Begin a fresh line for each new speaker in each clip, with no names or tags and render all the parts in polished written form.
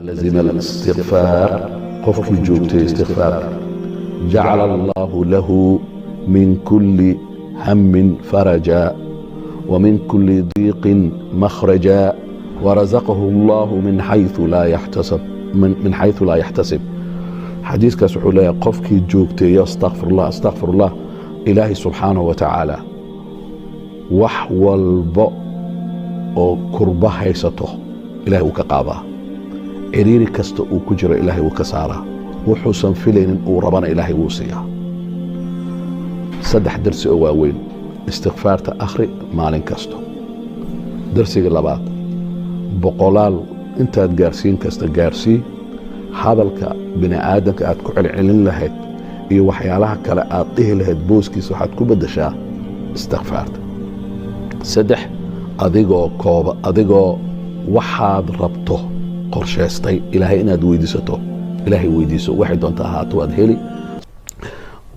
لزم الاستغفار قفك جوبتي استغفار جعل الله له من كل هم فرجا ومن كل ضيق مخرجا ورزقه الله من حيث لا يحتسب من حيث لا يحتسب حديث كسحولة قفك جوبتي استغفر الله إلهي سبحانه وتعالى وحول بو كربه هيسته إلهي وكقابه ciriiri kasta uu ku jiro ilaahay wuu ka saaraa wuxuusan filaynin uu rabana ilaahay wuu siiyaa saddex darsi oo waaweyn istikfaarta akhri maalin kasto darsiga labaad boqolaal intaad gaarsiin kasta gaarsii hadalka bini aadamka aad ku celcelin lahayd iyo waxyaalaha kale aad dhihi lahayd booskiisa waxaad ku beddeshaa istikfaarta saddex adigoo waxaad rabto qorshaystay ilaahay inaad weydiisato ilaahay weydiiso waxay doonta ahaato waad heli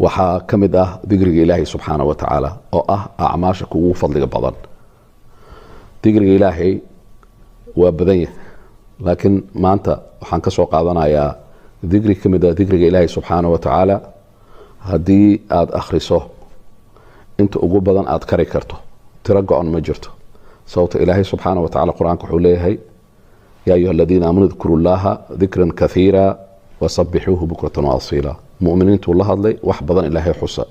waxaa ka mid ah digriga ilaahay subxaanahu wa tacaala oo ah acmaasha kugu fadliga badan digriga ilaahay waa badan yahay laakiin maanta waxaan ka soo qaadanayaa digri ka mid ah digriga ilaahay subxaanahu wa tacaala haddii aad akhriso inta ugu badan aad kari karto tiro go-on ma jirto sababta ilaahay subxaanahu wa tacaala qur-aanka wuxuu leeyahay يا أيها الذين آمنوا اذكروا الله ذكرا كثيرا وسبحوه بكرة وأصيلا مؤمنين والله هذلي وحبضا إلهي حسا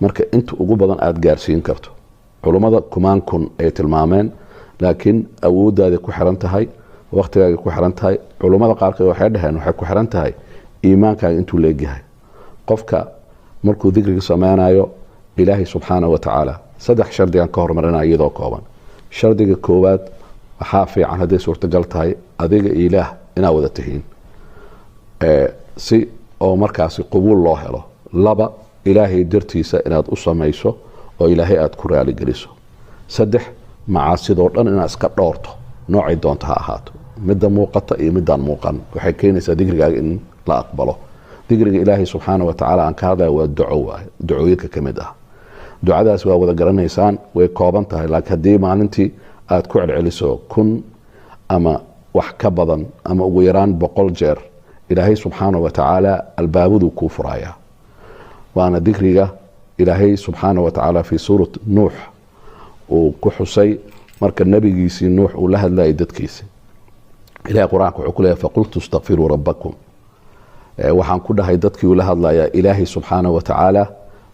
مركا انتو ugu badan aad gaarsiin karto culimada kumaan kun ay tilmaameen laakiin awoodaada ku xiran tahay waqtigaaga ku xiran tahay culimada qaarkood waxay dhahaan waxay ku xiran tahay iimaankaaga intuu leeyahay qofka markuu dhikriga sameeyo ilaahi subhanahu wa ta'ala saddex shardi aan ka hormarinaa iyadoo kooban shardiga koowaad waxaa fiican hadday suurtagal tahay adiga ilaah inaa wada tihiin si oo markaasi qabuul loo helo laba ilaahay dartiisa inaad u samayso oo ilaahay aad ku raali geliso saddex macaasidoo dhan inaad iska dhoorto noocay doonta ha ahaato midda muuqata iyo middaan muuqan waxay keenaysaa digrigaaga in la aqbalo digriga ilaahay subxaanahu wa tacaala aan ka hadlaya waa duco waaye ducooyinka ka mid ah ducadaas waa wada garanaysaan way kooban tahay laakiin haddii maalintii aad ku celceliso 1000 ama wax ka badan ama ugu yaraan 100 jeer ilaahay subxaanahu wa tacaala albaabadu ku furaya waana dhikriga ilaahay subxaanahu wa tacaala fi suurat nuux oo ku xusay marka nabigiisii nuux uu la hadlayay dadkiisii ilaahay quraanka wuxuu ku leeyahay faqultu astaghfiru rabbakum waxaan ku dhahay dadkii uu la hadlayaa ilaahay subxaanahu wa tacaala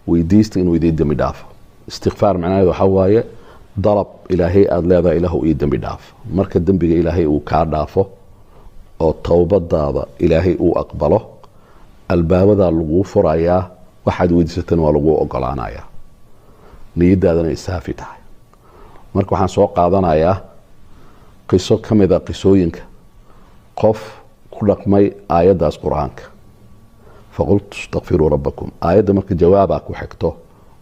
weydiista inuu idin dambi dhaafo istighfaar macnaheedu waxa waaye dalab ilaahay aad leedahay ilaahu ii dambi dhaaf marka dambiga ilaahay uu kaa dhaafo oo towbadaada ilaahay uu aqbalo albaabada lagu furayaa waxaad weydiisatan waa lagu ogolaanayaa niyadaadana isaafi tahay marka waxaan soo qaadanayaa qiso ka mid ah qisooyinka qof ku dhaqmay aayadaas qur-aanka faqultu astaghfiruu rabbakum aayadda marka jawaabaa ku xigto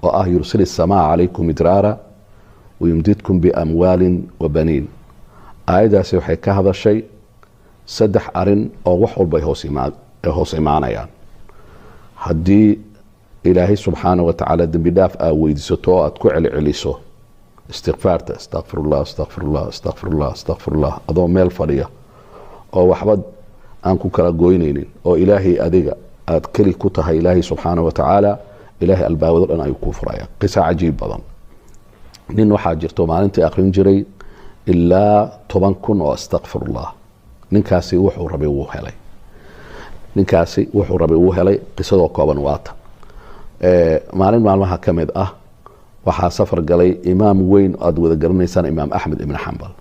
oo ah yursili samaa calaykum midraara ويمددكم بأموال وبنين آيداسي waxay ka hadashay saddex arin oo wax walba hoos imaanayaan haddii ilaahay subxaanahu wa tacaala dambi dhaaf aa weydiisato oo aad ku celceliso istikfaarta astaqfirullah adoo meel fadhiya oo waxba aan ku kala goynaynin oo ilaahay adiga aad keli ku tahay ilaahay subxaanahu wa tacaala ilaahay albaabado dhan ayuu ku furaya qisa cajiib badan nin waxaa jirto maalintii aqrin jiray ilaa 10,000 oo astaqfirullah ninkaasi wuxuu rabay wuu helay qisadoo kooban waata maalin maalmaha ka mid ah waxaa safar galay imaam weyn aad wada garanaysaan imaam axmed ibn xambal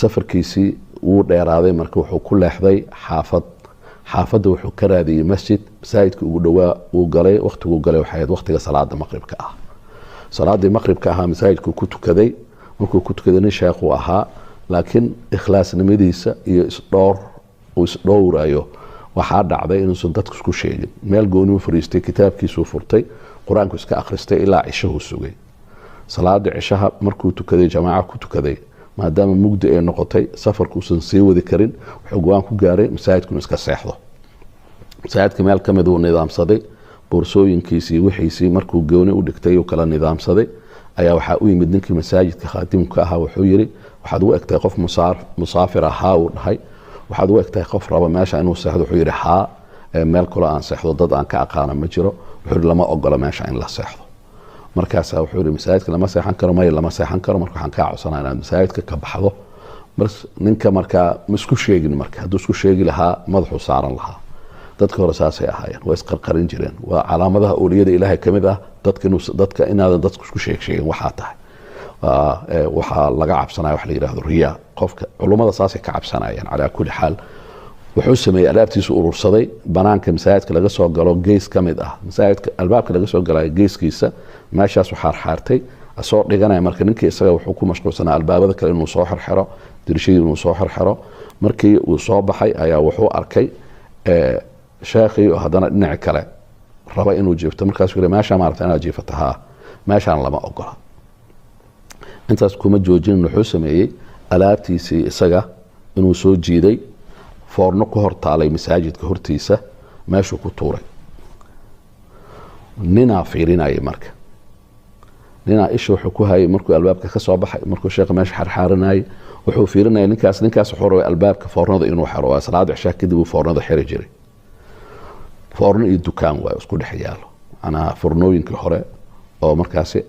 safarkiisii wuu dheeraaday marka wuxuu ku leexday xaafadda wuxuu ka raadiyey masaajidka ugu dhowaa uu galay waqtiguu galay waxay ahayd waqtiga salaada maqribka ah salaadii maqribka ahaa masaajidku ku tukaday markuu ku tukaday nin sheekhu ahaa laakiin ikhlaasnimadiisa iyo isdhowrayo waxaa dhacday inuusan dadku isku sheegin meel gooni u fariistay kitaabkiisuu furtay qur-aanku iska akhristay ilaa cishahuu sugay salaadii cishaha markuu tukaday jamaaca ku tukaday maadaama mugdi ay noqotay safarkuusan sii wadi karin wuxuu go-aan ku gaaray masaajidkuna iska seexdo masaajidka meel ka mid uu nidaamsaday boorsooyinkiisii wixiisii markuu gooni u dhigtay uu kala nidaamsaday ayaa waxaa u yimid ninkii masaajidka khaadimka ahaa wuxuu yiri waxaad u egtay qof musaafir ahaa uu dhahay waxaad u egtahay qof raba meesha inuu seexdo. wuxuu yidhi haa, meel kale aan seexdo dad aan ka aqaana ma jiro. wuxuu yidhi lama ogola meesha in la seexdo. markaasaa wuxuu yidhi masaajidka lama seexan karo. maya lama seexan karo, marka waxaan kaa codsanaa inaad masaajidka ka baxdo. ninka markaa ma isku sheegin. marka hadduu isku sheegi lahaa madaxuu saaran lahaa. dadka hore saasay ahaayeen, waa isqarqarin jireen. waa calaamadaha awliyada ilaahay ka mid ah dadka inaadan dadku isku sheegin waxaa tahay. waxaa laga cabsanaya wax la yidhaahdo riyaa. qofka culummada saasay ka cabsanayeen. calaa kulli xaal wuxuu sameeyey alaabtiisu urursaday. banaanka masaajidka laga soo galo gees ka mid ah masaajidka, albaabka laga soo galayo geeskiisa meeshaasu xaarxaartay asoo dhiganaya. marka ninkii isaga wuxuu ku mashquulsanaa albaabada kale inuu soo xirxiro, dirishadii inuu soo xirxiro. markii uu soo baxay ayaa wuxuu arkay sheekhii oo haddana dhinaci kale raba inuu jiifto. markaasuu yidhi meeshaa maarata inaad jiifato. haa, meeshaan lama ogola. intaas kuma joojinin, wuxuu sameeyey alaabtiisii isaga inuu soo jiiday, foorno ku hor taalay masaajidka hortiisa meeshuu ku tuuray. ninaa fiirinayay marka. ninaa isha wuxuu ku hayay markuu albaabka ka soo baxay, markuu sheekha meesha xarxaarinayay wuxuu fiirinayay ninkaas wuxuu rabay albaabka foornada inuu xiro. waa salaada cishaa kadib uu foornada xiri jiray. foorno iyo dukaan waa isku dhex yaalo, macnaha foornooyinkii hore oo markaasi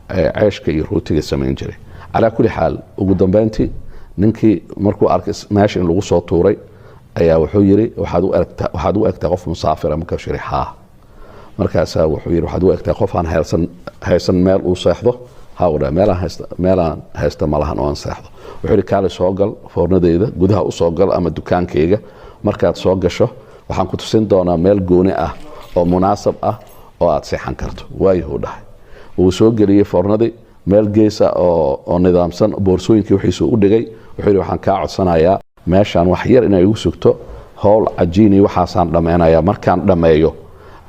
ceeshka iyo rootiga samayn jiray. calaa kulli xaal ugu dambeyntii ninkii markuu arkay meesha in lagu soo tuuray ayaa wuxuu yidhi waxaad u egtaa qof musaafira. markaasuu yidhi haa. markaasaa wuxuu yidhi waxaad u egtaa qof aan haysan meel uu seexdo. haa u dhahay meelaan haysta malahan oo aan seexdo. wuxuu yidhi kaali soo gal foornadeyda gudaha u soo gal ama dukaankayga. markaad soo gasho waxaan ku tusin doonaa meel gooni ah oo munaasab ah oo aad seexan karto. waayuhu dhahay. wuu soo geliyey foornadii meel geesa oo nidaamsan, boorsooyinkii wixiisu u dhigay. wuxuu yidhi waxaan kaa codsanayaa meeshaan wax yar inay igu sugto, howl cajiini waxaasaan dhammaynayaa. markaan dhammeeyo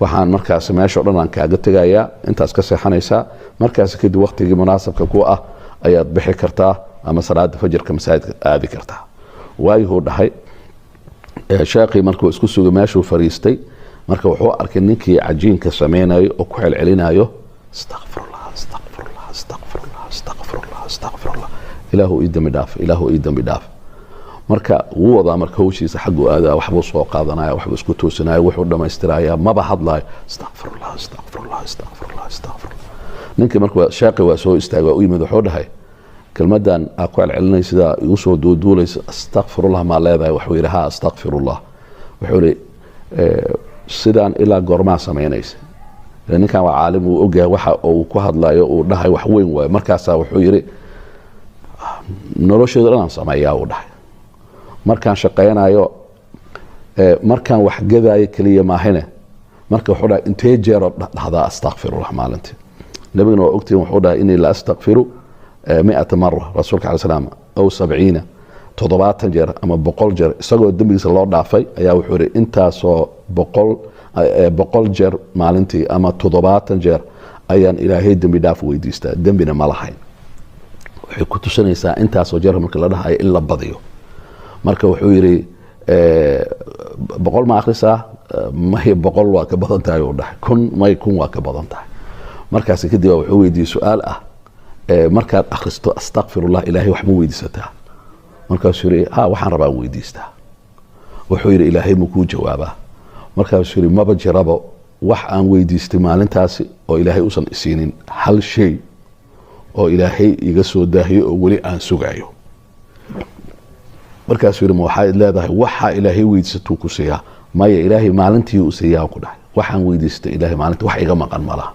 waxaan markaasi meesha o dhan aan kaaga tegayaa, intaas ka seexanaysaa. markaasi kadib waqtigii munaasabka ku ah ayaad bixi kartaa ama salaada fajirka masaajidka aadi kartaa. waayuhu dhahay. sheekhii markuu isku sugay meeshuu fariistay, marka wuxuu arkay ninkii cajiinka samaynayo oo ku celcelinayo astaqfirullah astaqfirullah astaqfirullah astaqfirullah astaqfirullah, ilaahu ii dambi dhaaf, ilaahu ii dambi dhaaf. marka wuu wadaa marka hawshiisa xaggu aadaa, waxbuu soo qaadanaya, waxbuu isku toosinaya, wuxuu dhammaystirayaa, maba hadlaayo. astaqfirullah astaqfirullah astaqfirullah astaqfirullah. ninkii marka sheekhi waa soo istaagay, waa u yimid. wuxuu dhahay kelmadan aa ku celcelinay sidaa igu soo duuduulaysa astaqfirullah maa leedahay? wuxuu yidhi haa astaqfirullah. wuxuu yidhi sidaan ilaa goormaa samaynaysa? ninkan waa caalim, uu ogyahay waxa uu ku hadlayo, uu dhahay wax weyn waayo. markaasaa wuxuu yidhi nolosheeda dhanaan sameeyaa. uu dhahay markaan shaqaynayo, markaan wax gadaayo keliya maahine, marka wuxuu dhahay intee jeeroo dhahdaa astaqfirullah maalintii? nabigana waa ogtihin wuxuu dhahay inii la astaqfiru 100 mara, rasuulka alai salaam aw 70 70 jeer ama 100 jeer isagoo dembigiisa loo dhaafay ayaa wuxuu yidhi intaasoo 100 jeer maalintii ama 70 jeer ayaan ilaahay dembi dhaaf weydiistaa, dembina ma lahayn. waxay ku tusinaysaa intaasoo jeer marka la dhahayo in la badiyo. marka wuxuu yidhi 100 ma akhrisaa? may 100 waa ka badan tahay. uu dhahay 1000 may 1000 waa ka badan tahay. markaasi kadib wuxuu weydiiyey su-aal ah markaad akhristo astaqfirullah ilaahay wax ma weydiisataa? markaasuu yidhi haa, waxaan rabaa weydiistaa. wuxuu yidhi ilaahay ma kuu jawaabaa? markaasuu yidhi maba jiraba wax aan weydiistay maalintaasi oo ilaahay usan isiinin hal shay oo ilaahay iga soo daahiyo oo weli aan sugayo. markaasuu yidhi ma waxaad leedahay waxaa ilaahay weydiisatuu ku siiyaa? maya, ilaahay maalintii u siiyaa ku dhahay. waxaan weydiistay ilaahay maalintii wax iga maqan ma laha,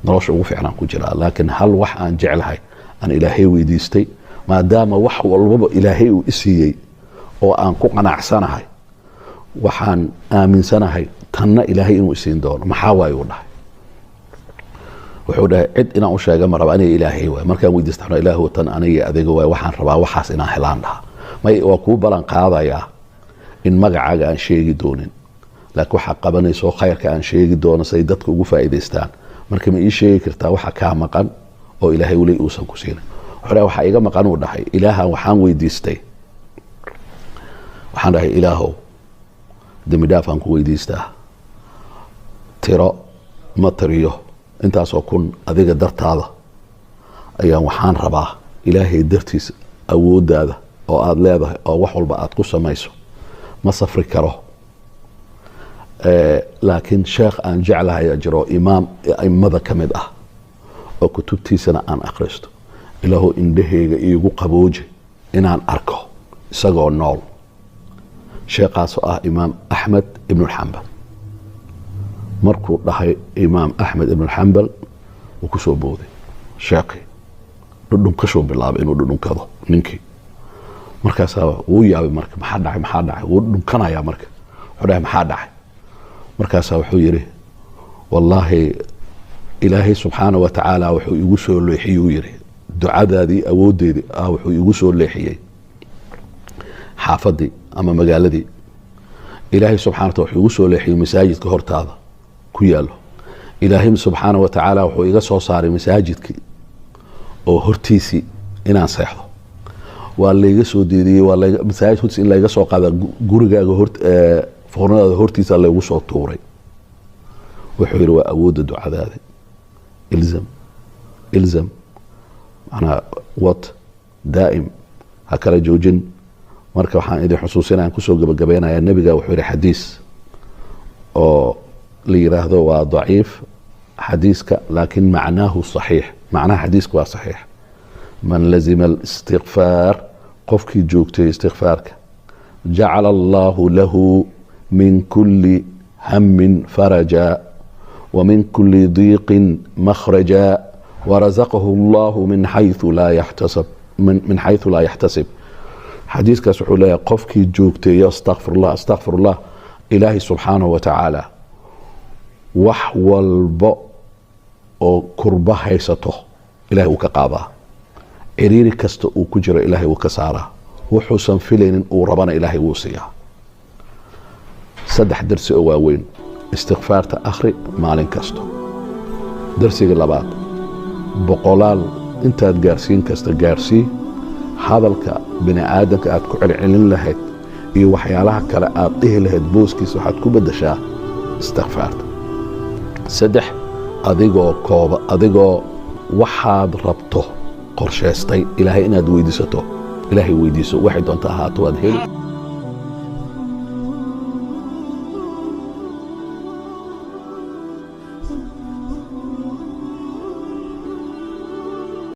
nolosha ugu fiicnaan ku jiraa. laakiin hal wax aan jeclahay aan ilaahay weydiistay, maadaama wax walbaba ilaahay uu isiiyey oo aan ku qanacsanahay, waxaan aaminsanahay tanna ilaahay inuu isiin doono. maxaa waaye? uu dhahay. wuxuu dhahay cid inaan u sheega ma raba, aniga ilaahay waay. markaan weydiista ilaahu tan aniga adiga waay, waxaan rabaa waxaas inaan helaan dhaha. may waa kuu ballan qaadayaa in magacaaga aan sheegi doonin, laakiin waxaa qabanayso khayrka aan sheegi doono say dadka ugu faa'iidaystaan. marka ma ii sheegi kartaa waxa kaa maqan oo ilaahay weli uusan ku siinin? wuxuu dhahay waxaa iga maqan. uu dhahay ilaahan waxaan weydiistay, waxaan dhahay ilaahow dembi dhaaf aan ku weydiistaa, tiro ma tiriyo intaasoo kun adiga dartaada ayaan waxaan rabaa ilaahay dartiisa awooddaada oo aad leedahay oo wax walba aad ku samayso ma safri karo. laakiin sheekh aan jeclahay jiro imaam aimada ka mid ah oo kutubtiisana aan akhristo, ilaahu indhahayga iigu qabooji inaan arko isagoo nool. sheekhaas oo ah imaam axmed ibnu xambal. markuu dhahay imaam axmed ibnu xambal wuu ku soo booday sheekhii, dhudhunkashuu bilaabay inuu dhudhunkado ninkii. markaasaa wuu yaabay marka, maxaa dhacay wuu dhunkanayaa marka. wuxuu dhahay maxaa dhacay? markaasaa wuxuu yidhi wallaahi ilaahay subxaana wa tacaala wuxuu igu soo leexiyey, uu yidhi ducadaadii awooddeedii wuxuu igu soo leexiyey xaafadii ama magaaladii. ilaahay subxana wa taala wuxuu igu soo leexiyey masaajidka hortaada ku yaalo. ilaahay subxaana wa tacaala wuxuu iga soo saaray masaajidkii oo hortiisii inaan seexdo. waa layga soo deediyey, masaajid hortiis in layga soo qaada gurigaaga foornadaada hortiisa laygu soo tuuray. wuxuu yidhi waa awoodda ducadaada, ilzam manaa wad daa'im, ha kala joojin. marka waxaan idin xusuusinaya, aan kusoo gabagabaynayaa, nebiga wuxuu yidhi xadiis oo la yidhaahdo waa daciif xadiiska, laakiin macnaahu saxiix. macnaha xadiiska waa saxiix. man lazima alistikfaar, qofkii joogtay istikfaarka, jacala allahu lahu min kuli hamin faraja ومن كل ضيق مخرجا ورزقه الله من حيث لا يحتسب. xadiiskaas wuxuu leeyahay qofkii joogteeyo astaqfirullah ilaahay subxaanahu wa tacaala wax walba oo kurba haysato ilahay uu ka qaadaa. ciriiri kasta uu ku jiro ilaahay wuu ka saaraa. wuxuusan filaynin uu rabana ilaahay wuu siiyaa. 3 darsi oo waaweyn. istikfaarta akhri maalin kasto. darsiga 2, boqolaal intaad gaarsiin kasta gaarsii. hadalka bini aadamka aad ku celcelin lahayd iyo waxyaalaha kale aad dhihi lahayd booskiisa waxaad ku bedeshaa istikfaarta. 3, adigoo waxaad rabto qorshaystay ilaahay inaad weydiisato, ilaahay weydiiso, waxay doonta ahaato waad heli.